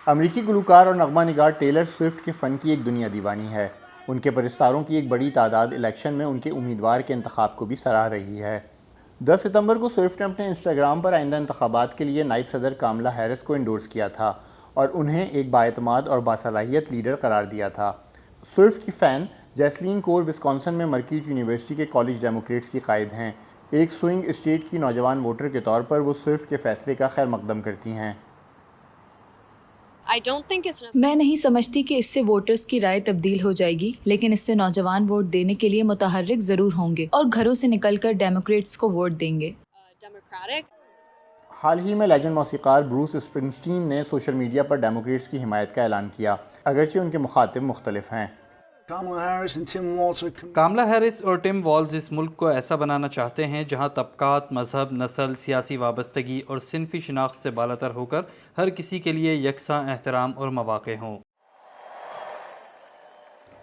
امریکی گلوکار اور نغمہ نگار ٹیلر سوئفٹ کے فن کی ایک دنیا دیوانی ہے۔ ان کے پرستاروں کی ایک بڑی تعداد الیکشن میں ان کے امیدوار کے انتخاب کو بھی سراہ رہی ہے۔ 10 ستمبر کو سوئفٹ نے اپنے انسٹاگرام پر آئندہ انتخابات کے لیے نائب صدر کاملا ہیرس کو انڈورس کیا تھا اور انہیں ایک بااعتماد اور باصلاحیت لیڈر قرار دیا تھا۔ سوئفٹ کی فین جیسلین کور وسکونسن میں مرکیٹ یونیورسٹی کے کالج ڈیموکریٹس کی قائد ہیں۔ ایک سوئنگ اسٹیٹ کی نوجوان ووٹر کے طور پر وہ سوئفٹ کے فیصلے کا خیر مقدم کرتی ہیں۔ میں نہیں سمجھتی کہ اس سے ووٹرز کی رائے تبدیل ہو جائے گی، لیکن اس سے نوجوان ووٹ دینے کے لیے متحرک ضرور ہوں گے اور گھروں سے نکل کر ڈیموکریٹس کو ووٹ دیں گے۔ حال ہی میں لیجنڈ موسیقار بروس اسپرنگسٹین نے سوشل میڈیا پر ڈیموکریٹس کی حمایت کا اعلان کیا، اگرچہ ان کے مخاطب مختلف ہیں۔ کاملا ہیرس اور ٹم والز اس ملک کو ایسا بنانا چاہتے ہیں جہاں طبقات، مذہب، نسل، سیاسی وابستگی اور صنفی شناخت سے بالاتر ہو کر ہر کسی کے لیے یکساں احترام اور مواقع ہوں۔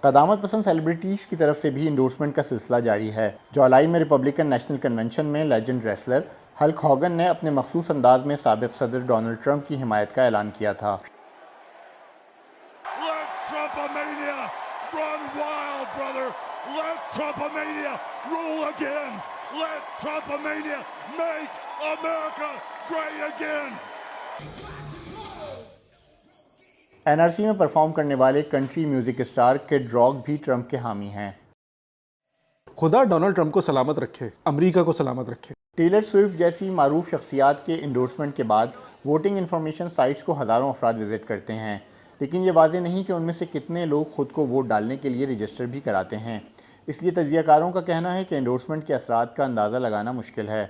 قدامت پسند سیلیبریٹیز کی طرف سے بھی انڈورسمنٹ کا سلسلہ جاری ہے۔ جولائی میں ریپبلکن نیشنل کنونشن میں لیجنڈ ریسلر ہلک ہوگن نے اپنے مخصوص انداز میں سابق صدر ڈونلڈ ٹرمپ کی حمایت کا اعلان کیا تھا۔ این آر سی میں پرفارم کرنے والے کنٹری میوزک اسٹار کڈ راک بھی ٹرمپ کے حامی ہیں۔ خدا ڈونلڈ ٹرمپ کو سلامت رکھے، امریکہ کو سلامت رکھے۔ ٹیلر سوئفٹ جیسی معروف شخصیات کے انڈورسمنٹ کے بعد ووٹنگ انفارمیشن سائٹس کو ہزاروں افراد وزٹ کرتے ہیں، لیکن یہ واضح نہیں کہ ان میں سے کتنے لوگ خود کو ووٹ ڈالنے کے لیے رجسٹر بھی کراتے ہیں۔ اس لیے تجزیہ کاروں کا کہنا ہے کہ انڈورسمنٹ کے اثرات کا اندازہ لگانا مشکل ہے۔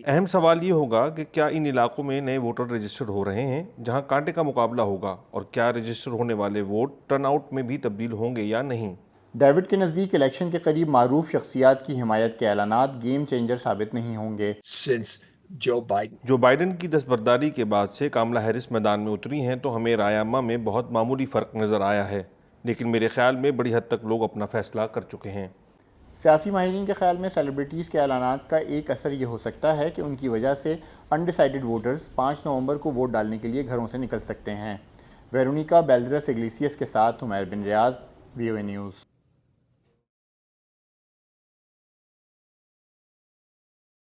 اہم سوال یہ ہوگا کہ کیا ان علاقوں میں نئے ووٹر رجسٹر ہو رہے ہیں جہاں کانٹے کا مقابلہ ہوگا، اور کیا رجسٹر ہونے والے ووٹ ٹرن آؤٹ میں بھی تبدیل ہوں گے یا نہیں۔ ڈیوڈ کے نزدیک الیکشن کے قریب معروف شخصیات کی حمایت کے اعلانات گیم چینجر ثابت نہیں ہوں گے۔ جو بائیڈن کی دستبرداری کے بعد سے کاملا ہیرس میدان میں اتری ہیں تو ہمیں رائے عامہ میں بہت معمولی فرق نظر آیا ہے، لیکن میرے خیال میں بڑی حد تک لوگ اپنا فیصلہ کر چکے ہیں۔ سیاسی ماہرین کے خیال میں سیلیبریٹیز کے اعلانات کا ایک اثر یہ ہو سکتا ہے کہ ان کی وجہ سے انڈیسائیڈڈ ووٹرز 5 نومبر کو ووٹ ڈالنے کے لیے گھروں سے نکل سکتے ہیں۔ ویرونیکا بیلدرس اگلیسیس کے ساتھ عمیر بن ریاض، وی او اے نیوز۔